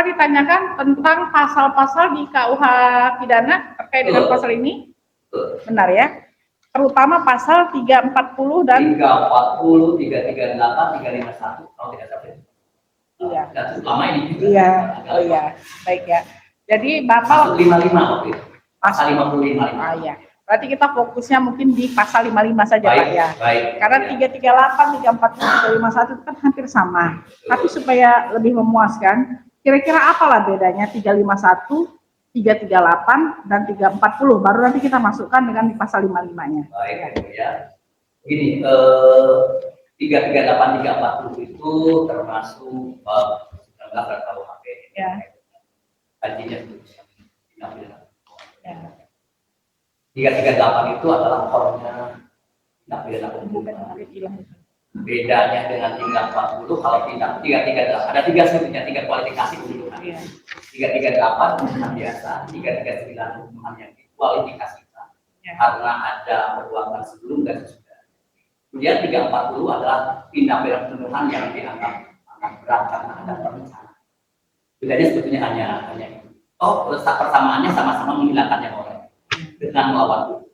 ditanyakan tentang pasal-pasal di KUH pidana terkait dengan pasal ini. Benar ya? Terutama pasal 340 dan 340, 338, 351 kalau tidak salah. Iya. Lama ini. Iya. Oh iya. Baik ya. Jadi Bapak 55 waktu itu. Pasal 55. Ah iya. Berarti kita fokusnya mungkin di pasal 55 saja, baik, Pak ya. Baik. Karena 338, 340, 351 itu kan hampir sama. Tapi supaya lebih memuaskan, kira-kira apalah bedanya 351, 338 dan 340, baru nanti kita masukkan dengan di pasal 55-nya. Baik, ya. Begini, 338, 340 itu termasuk 19 KUHP. Ya. Artinya ya. 338 itu adalah formnya tindak pidana pembunuhan. Bedanya dengan 340 kalau tindak 338 ada tiga sebenarnya, tiga kualifikasi pembunuhan. Ya. 338 pembunuhan biasa, 339 pembunuhan yang dikualifikasikan karena ada perbuatan sebelum dan sesudah. Kemudian 340 adalah tindak pidana pembunuhan yang dianggap berat karena ada perencanaan. Bedanya sebetulnya hanya itu. Oh, persamaannya sama-sama menghilangkan nyawa orang dengan melawan hukum.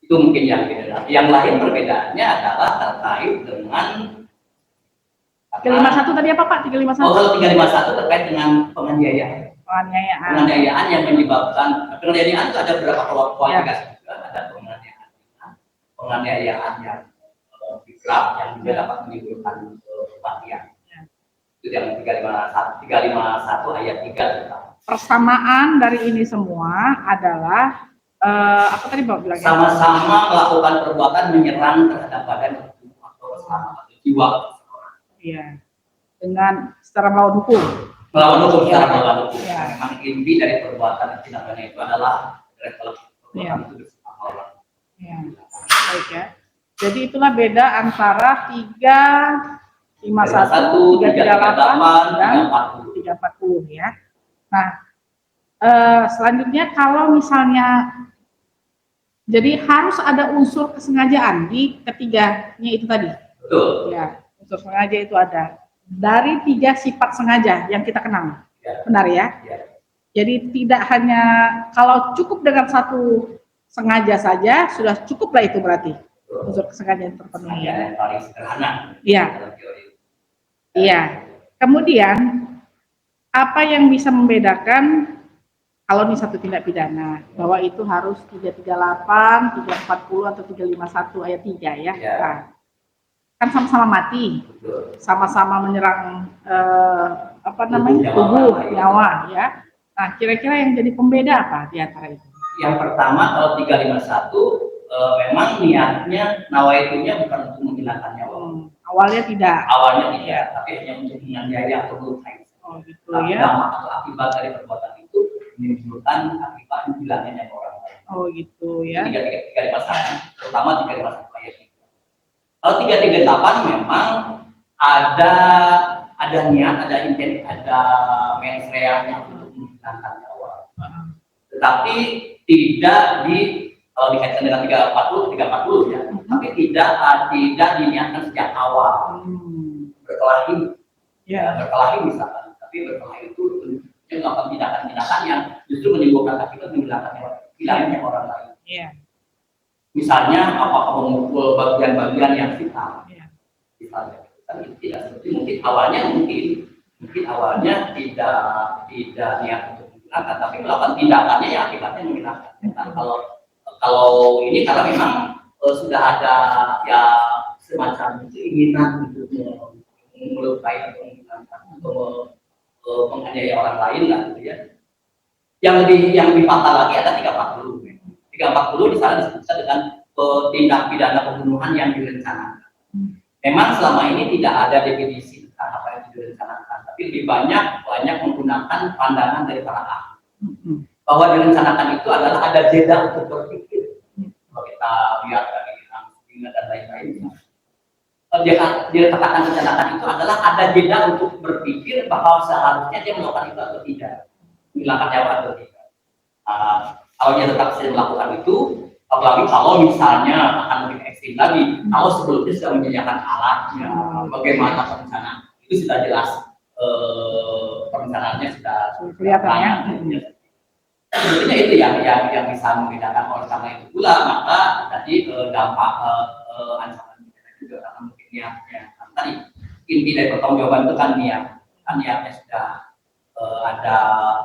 Itu mungkin yang beda. Yang lain perbedaannya adalah terkait dengan 351 tadi apa Pak? 351? Oh, kalau 351 terkait dengan penganiayaan. Penganiayaan yang menyebabkan penganiayaan itu ada beberapa kualifikasi juga. Ada penganiayaan yang berat yang juga dapat menimbulkan kematian. Itu yang 351 ayat 3. Persamaan dari ini semua adalah apa tadi Bapak bilang? Sama-sama melakukan perbuatan menyerang terhadap badan atau jiwa. Iya. Dengan secara melawan hukum. Melawan hukum, secara melawan hukum. Ya. Memang inti dari perbuatan tindak pidana itu adalah perbuatan itu bersama orang. Ya. Baik ya. Jadi itulah beda antara 351, 338 dan 340 ya. Nah, selanjutnya kalau misalnya jadi harus ada unsur kesengajaan di ketiganya itu tadi. Betul. Ya, unsur sengaja itu ada. Dari 3 sifat sengaja yang kita kenal. Ya. Benar ya? Ya? Jadi tidak hanya kalau cukup dengan satu sengaja saja sudah cukuplah itu berarti. Unsur kesengajaan terpenuhi. Yang paling sederhana. Iya. Iya. Kemudian apa yang bisa membedakan kalau ini satu tindak pidana bahwa itu harus 338, 340 atau 351 ayat 3 ya. Ya. Nah, kan sama-sama mati, sama-sama menyerang apa namanya tubuh, nyawa ya. Nah, kira-kira yang jadi pembeda apa di antara itu? Yang pertama kalau 351 memang niatnya nawaitunya bukan untuk menghilangkan nyawa. Awalnya tidak. Awalnya tidak, tapi hanya untuk menganiaya atau melukai. Oh gitu tapi ya. Dampak atau akibat dari perbuatan itu menimbulkan akibat hilangnya nyawa orang lain. Oh gitu ya. 351, terutama 351 ayat 3. Kalau 338 memang ada niat, ada intent, ada mens realnya untuk menghilangkan nyawa. Tetapi tidak kalau dikaitkan dengan 340 ya, tapi tidak diniatkan sejak awal. Berkelahi, berkelahi misalkan. Tapi berkelahi itu tentunya melakukan tindakan-tindakan yang justru menimbulkan akibat hilangnya orang lain. Yeah. Misalnya apakah memukul bagian-bagian yang vital. Yeah. Misalnya, tapi tidak seperti mungkin awalnya tidak niat untuk menghilangkan, tapi melakukan tindakannya yang akibatnya menghilangkan. Nah, kalau ini karena memang sudah ada ya semacam keinginan untuk melukai atau menghilangkan atau menganiaya orang lain lah gitu ya. Yang lebih fatal lagi ada 340. 340 di sana disebutkan dengan tindak pidana pembunuhan yang direncanakan. Memang selama ini tidak ada definisi tentang apa yang direncanakan, tapi lebih banyak menggunakan pandangan dari para ahli. Bahwa direncanakan itu adalah ada jeda untuk berpikir. Kalau kita lihat dari Amsina dan lain-lain, dia katakan rencanakan itu adalah ada jeda untuk berpikir bahwa seharusnya dia melakukan itu atau tidak, menghilangkan nyawa atau tidak. Kalau dia tetap sedang melakukan itu, apalagi kalau misalnya akan lebih ekstrim lagi, kalau sebelumnya sudah menyediakan alatnya, bagaimana perencanaan, itu sudah jelas perencanaannya sudah kelihatan ya. Sebetulnya itu yang bisa membedakan. Oleh karena itu pula maka tadi dampak ancaman pidana juga karena mungkin niatnya tadi inti dari pertanggungjawaban itu kan niatnya sudah ada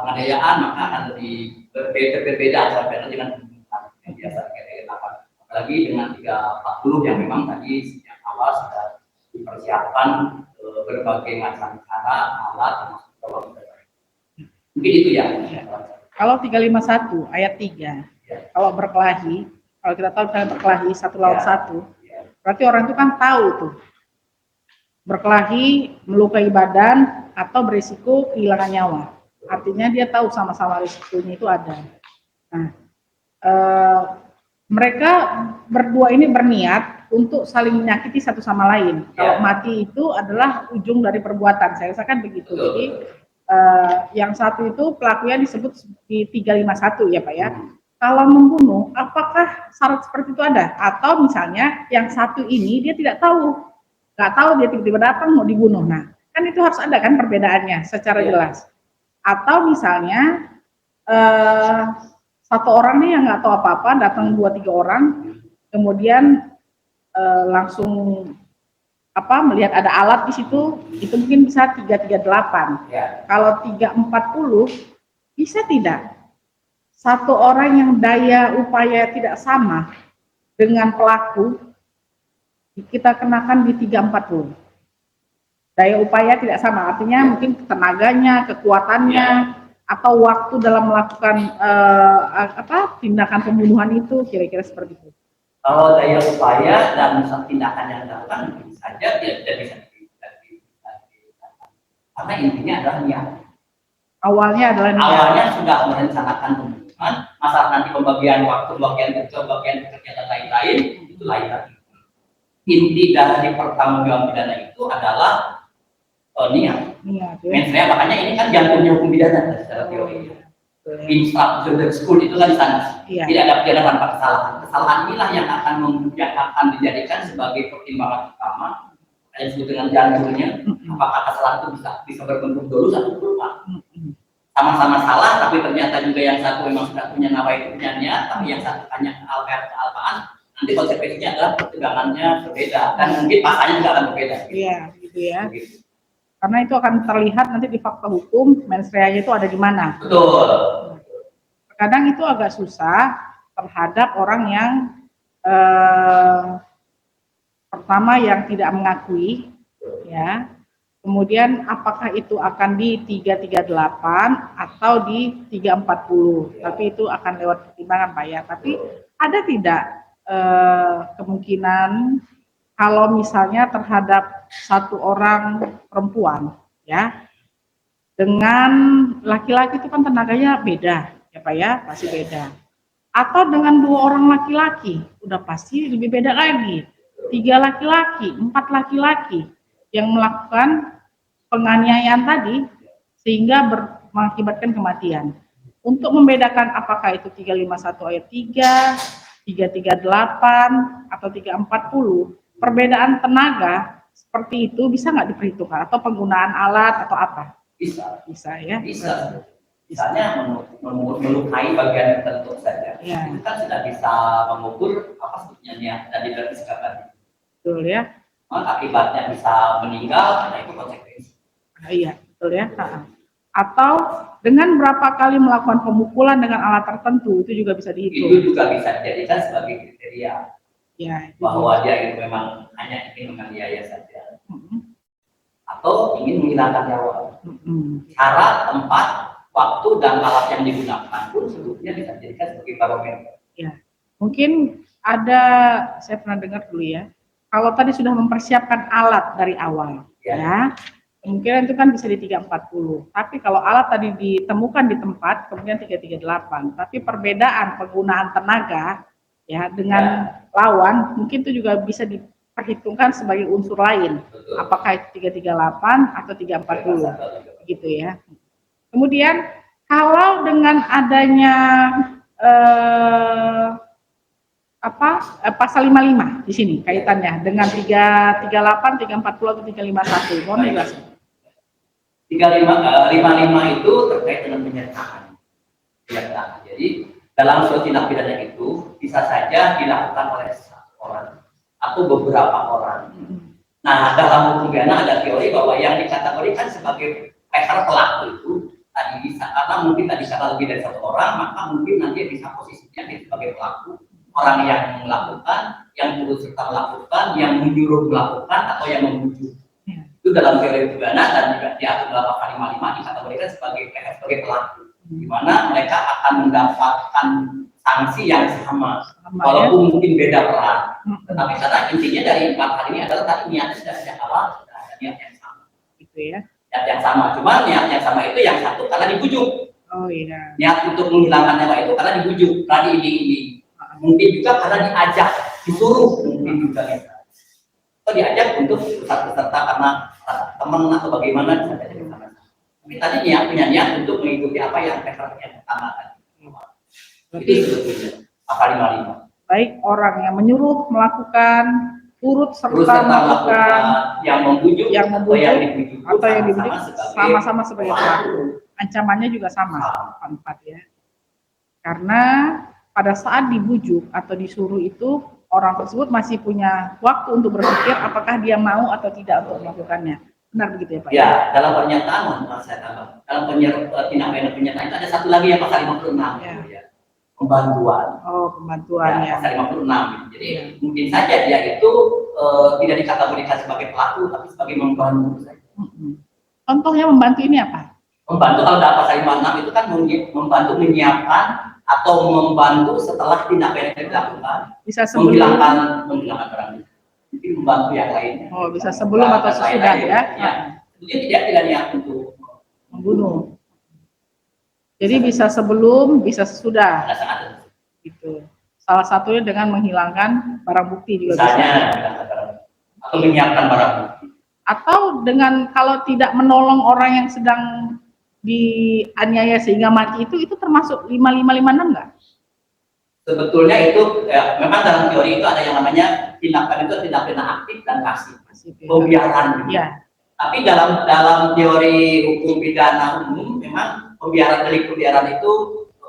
penganiayaan, maka akan lebih berbeda antara pidana dengan pembunuhan yang biasa dikatakan, apalagi dengan 340 yang memang tadi sejak awal sudah dipersiapkan berbagai macam cara, alat, termasuk mungkin itu ya. Kalau 351 ayat 3, kalau berkelahi, kalau kita tahu misalnya berkelahi satu lawan satu, berarti orang itu kan tahu tuh berkelahi melukai badan atau berisiko kehilangan nyawa. Artinya dia tahu sama-sama risikonya itu ada. Nah, mereka berdua ini berniat untuk saling menyakiti satu sama lain. Kalau mati itu adalah ujung dari perbuatan. Saya rasakan begitu. Jadi yang satu itu pelakunya disebut di 351 ya Pak ya. Kalau membunuh, apakah syarat seperti itu ada? Atau misalnya yang satu ini dia tidak tahu, nggak tahu dia tiba-tiba datang mau dibunuh. Nah, kan itu harus ada kan perbedaannya secara jelas. Atau misalnya satu orang nih yang nggak tahu apa-apa datang 2-3 orang, kemudian langsung melihat ada alat di situ, itu mungkin bisa 338. Kalau 340 bisa tidak satu orang yang daya upaya tidak sama dengan pelaku kita kenakan di 340. Daya upaya tidak sama, artinya mungkin tenaganya, kekuatannya, atau waktu dalam melakukan tindakan pembunuhan itu, kira-kira seperti itu. Kalau daya upaya dan tindakan yang dilakukan mungkin saja dia tidak bisa karena intinya adalah niat. Awalnya adalah niat. Awalnya sudah merencanakan pembunuhan, masalah nanti pembagian waktu, bagian kerja dan lain-lain itu lain lagi. Inti dari pertanggungjawaban pidana itu adalah niat. Maksudnya makanya ini kan jantungnya hukum pidana secara teori. Instruction dari school itu kan di sana. Tidak ada pidana tanpa kesalahan. Kesalahan inilah yang akan dijadikan sebagai pertimbangan utama yang disebut dengan jantungnya. Apakah kesalahan itu bisa berbentuk dolus atau berupa. Sama-sama salah, tapi ternyata juga yang satu memang sudah punya nawa itu punya niat, tapi yang satu hanya kealpaan. Nanti konsekuensinya adalah pertimbangannya berbeda dan mungkin pasalnya juga akan berbeda. Iya, gitu ya. Karena itu akan terlihat nanti di fakta hukum mens reanya itu ada di mana. Betul. Kadang itu agak susah terhadap orang yang pertama yang tidak mengakui, ya. Kemudian apakah itu akan di 338 atau di 340? Tapi itu akan lewat pertimbangan Pak ya. Tapi ada tidak kemungkinan kalau misalnya terhadap satu orang perempuan, ya, dengan laki-laki itu kan tenaganya beda, ya Pak ya, pasti beda. Atau dengan 2 orang laki-laki, udah pasti lebih beda lagi. 3 laki-laki, 4 laki-laki yang melakukan penganiayaan tadi sehingga mengakibatkan kematian. Untuk membedakan apakah itu 351 ayat 3, 338 atau 340, perbedaan tenaga seperti itu bisa nggak diperhitungkan atau penggunaan alat atau apa? Bisa ya. Misalnya melukai bagian tertentu saja, itu kan sudah bisa mengukur apa sebetulnya niat dan diberhentikan. Betul ya. Akibatnya bisa meninggal, karena itu konsekuensi. Iya, betul ya. Atau dengan berapa kali melakukan pemukulan dengan alat tertentu itu juga bisa dihitung. Itu juga bisa dijadikan sebagai kriteria. Ya, bahwa dia itu memang hanya ingin menganiaya saja, atau ingin menghilangkan nyawa. Cara, tempat, waktu dan alat yang digunakan pun sebetulnya bisa dijadikan sebagai barometer. Ya, mungkin ada, saya pernah dengar dulu ya, kalau tadi sudah mempersiapkan alat dari awal, ya kemungkinan itu kan bisa di 340. Tapi kalau alat tadi ditemukan di tempat, kemudian 338. Tapi perbedaan penggunaan tenaga ya dengan lawan mungkin itu juga bisa diperhitungkan sebagai unsur lain. Betul. Apakah itu 338 atau 340 gitu ya. Kemudian kalau dengan adanya pasal 55 di sini kaitannya dengan 338, 340 atau 351. Mohon dijelaskan. 55 itu terkait dengan penyertaan. Jadi dalam suatu tindak pidana itu bisa saja dilakukan oleh satu orang atau beberapa orang. Nah, dalam hukum pidana ada teori bahwa yang dikategorikan sebagai pelaku itu tadi bisa, karena mungkin tadi karena lebih dari satu orang, maka mungkin nanti bisa posisinya sebagai pelaku, orang yang melakukan, yang turut serta melakukan, yang menyuruh melakukan, atau yang membujuk. Itu dalam teori pidana dan juga diatur dalam pasal 55 dikategorikan sebagai pelaku, di mana mereka akan mendapatkan sanksi yang sama, walaupun mungkin beda peran. Tetapi karena intinya dari pasal ini adalah tadi niatnya dari sejak awal sudah ada niat yang sama, gitu ya. Niat yang sama, cuma niat yang sama itu yang satu karena dibujuk. Oh iya. Niat untuk menghilangkan nyawa itu karena dibujuk, karena ini. Mungkin juga karena diajak, disuruh, mungkin juga ya. Atau diajak untuk peserta karena teman atau bagaimana bisa jadi sama. Tapi tadi punya niat untuk mengikuti apa yang yang pertama tadi. Itu sebetulnya pasal 55. Baik orang yang menyuruh melakukan, turut serta melakukan, yang membujuk atau yang dibujuk sama-sama sebagai pelaku. Ancamannya juga sama, 4 ya. Karena pada saat dibujuk atau disuruh itu orang tersebut masih punya waktu untuk berpikir apakah dia mau atau tidak untuk melakukannya. Benar begitu ya Pak? Ya, dalam pernyataan saya tambah. Dalam tindak pidana pernyataan itu ada satu lagi yang pasal 56 ya. Pembantuan. Oh, pembantuan ya. Pasal 56. Jadi mungkin saja dia itu tidak dikategorikan sebagai pelaku tapi sebagai membantu saja. Contohnya membantu ini apa? Membantu kalau dalam pasal 56 itu kan membantu menyiapkan atau membantu setelah tindak pidana dilakukan. Bisa sebelum menghilangkan barang bukti. Jadi membantu yang lainnya. Oh, bisa sebelum atau sesudah ya? Ya. Dia tidak niat untuk membunuh. Jadi bisa sebelum, bisa sesudah. Gitu. Salah satunya dengan menghilangkan barang bukti juga bisa. Atau menyiapkan barang bukti. Atau dengan kalau tidak menolong orang yang sedang dianiaya sehingga mati itu termasuk 5556 enggak? Sebetulnya itu memang dalam teori itu ada yang namanya tindak pidana aktif dan pasif. Pembiaran. Ya. Tapi dalam teori hukum pidana umum memang delik pembiaran itu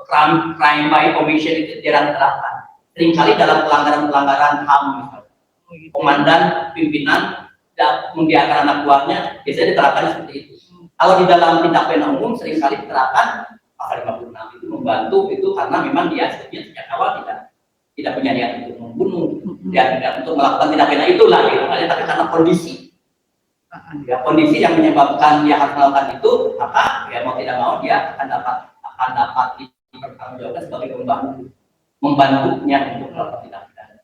crime by commission itu jarang diterapkan. Seringkali dalam pelanggaran HAM misalnya. Komandan, pimpinan membiarkan anak buahnya biasanya diterapkan seperti itu. Kalau di dalam tindak pidana umum seringkali diterapkan pasal 56 itu membantu itu karena memang dia sejak awal tidak punya niat untuk membunuh, dia tidak untuk melakukan tindak pidana itulah gitu. Tapi karena kondisi yang menyebabkan dia harus melakukan itu, maka ya mau tidak mau dia akan dapat dipertanggungjawabkan sebagai membantunya untuk melakukan tindak pidana.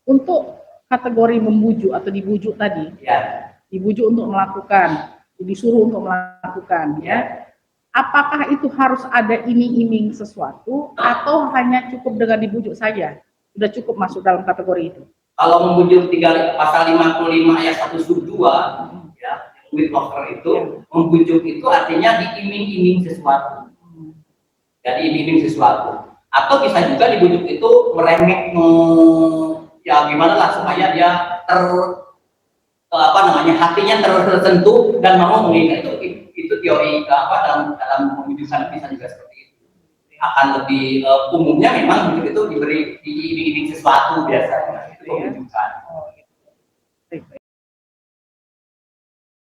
Untuk kategori membujuk atau dibujuk tadi, ya. Dibujuk untuk melakukan, disuruh untuk melakukan, ya. Apakah itu harus ada iming-iming sesuatu atau hanya cukup dengan dibujuk saja? Sudah cukup masuk dalam kategori itu? Kalau membujuk pasal 55 ayat 1 sub 2 ya, with offer itu membujuk itu artinya diiming-iming sesuatu. Jadi iming-iming sesuatu. Atau bisa juga dibujuk itu merengek ya gimana lah supaya dia hatinya tersentuh dan mau mengingat itu teori dalam pembujukan bisa juga seperti itu. Akan lebih umumnya memang itu diberi diiming-iming sesuatu biasanya itu pembujukan.